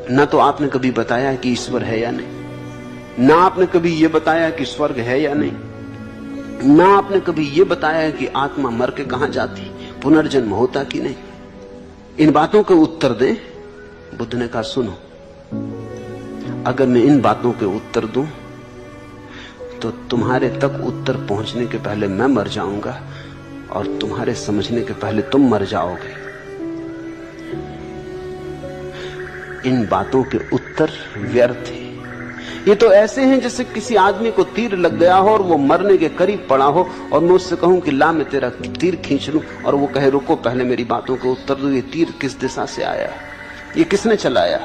ना तो आपने कभी बताया कि ईश्वर है या नहीं, ना आपने कभी यह बताया कि स्वर्ग है या नहीं, ना आपने कभी यह बताया कि आत्मा मर के कहां जाती, पुनर्जन्म होता कि नहीं। इन बातों के उत्तर दें। बुद्ध ने कहा सुनो, अगर मैं इन बातों के उत्तर दूं तो तुम्हारे तक उत्तर पहुंचने के पहले मैं मर जाऊंगा और तुम्हारे समझने के पहले तुम मर जाओगे। इन बातों के उत्तर व्यर्थ हैं। ये तो ऐसे हैं जैसे किसी आदमी को तीर लग गया हो और वो मरने के करीब पड़ा हो और मैं उससे कहूं कि ला मैं तेरा तीर खींच लूं, और वो कहे रुको पहले मेरी बातों के उत्तर दो। ये तीर किस दिशा से आया, ये किसने चलाया,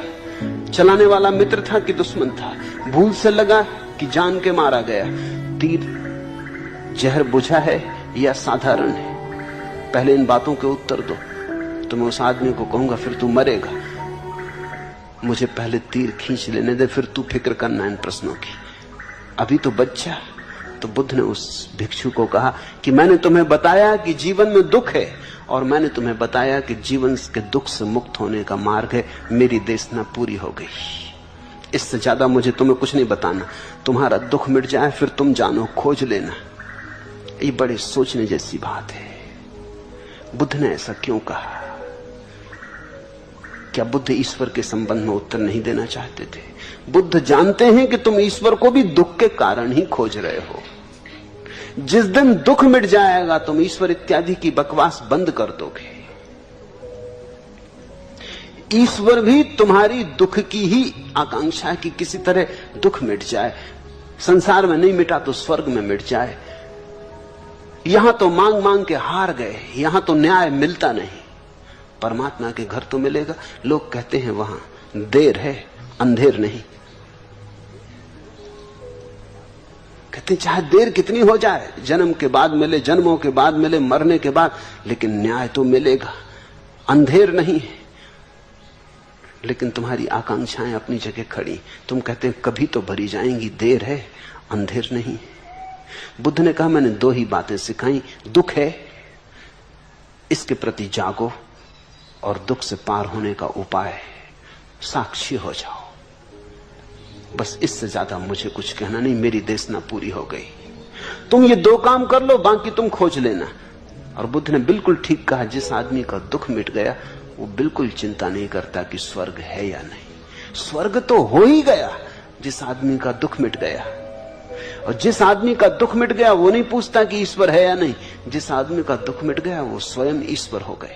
चलाने वाला मित्र था कि दुश्मन था, भूल से लगा कि जान के मारा गया, तीर जहर बुझा है या साधारण है, पहले इन बातों के उत्तर दो। तो मैं उस आदमी को कहूंगा फिर तू मरेगा, मुझे पहले तीर खींच लेने दे, फिर तू फिक्र करना इन प्रश्नों की, अभी तो बच्चा। तो बुद्ध ने उस भिक्षु को कहा कि मैंने तुम्हें बताया कि जीवन में दुख है, और मैंने तुम्हें बताया कि जीवन के दुख से मुक्त होने का मार्ग है। मेरी देशना पूरी हो गई, इससे ज्यादा मुझे तुम्हें कुछ नहीं बताना। तुम्हारा दुख मिट जाए फिर तुम जानो, खोज लेना। ये बड़े सोचने जैसी बात है। बुद्ध ने ऐसा क्यों कहा? क्या बुद्ध ईश्वर के संबंध में उत्तर नहीं देना चाहते थे? बुद्ध जानते हैं कि तुम ईश्वर को भी दुख के कारण ही खोज रहे हो। जिस दिन दुख मिट जाएगा तुम ईश्वर इत्यादि की बकवास बंद कर दोगे। ईश्वर भी तुम्हारी दुख की ही आकांक्षा है कि किसी तरह दुख मिट जाए। संसार में नहीं मिटा तो स्वर्ग में मिट जाए। यहां तो मांग मांग के हार गए, यहां तो न्याय मिलता नहीं, परमात्मा के घर तो मिलेगा। लोग कहते हैं वहां देर है अंधेर नहीं। कहते चाहे देर कितनी हो जाए, जन्म के बाद मिले, जन्मों के बाद मिले, मरने के बाद, लेकिन न्याय तो मिलेगा, अंधेर नहीं है। लेकिन तुम्हारी आकांक्षाएं अपनी जगह खड़ी। तुम कहते हैं कभी तो भरी जाएंगी, देर है अंधेर नहीं। बुद्ध ने कहा मैंने दो ही बातें सिखाई, दुख है इसके प्रति जागो और दुख से पार होने का उपाय, साक्षी हो जाओ। बस इससे ज्यादा मुझे कुछ कहना नहीं, मेरी देशना पूरी हो गई। तुम ये दो काम कर लो, बाकी तुम खोज लेना। और बुद्ध ने बिल्कुल ठीक कहा, जिस आदमी का दुख मिट गया वो बिल्कुल चिंता नहीं करता कि स्वर्ग है या नहीं। स्वर्ग तो हो ही गया जिस आदमी का दुख मिट गया, और जिस आदमी का दुख मिट गया वो नहीं पूछता कि ईश्वर है या नहीं। जिस आदमी का दुख मिट गया वो स्वयं ईश्वर हो गए।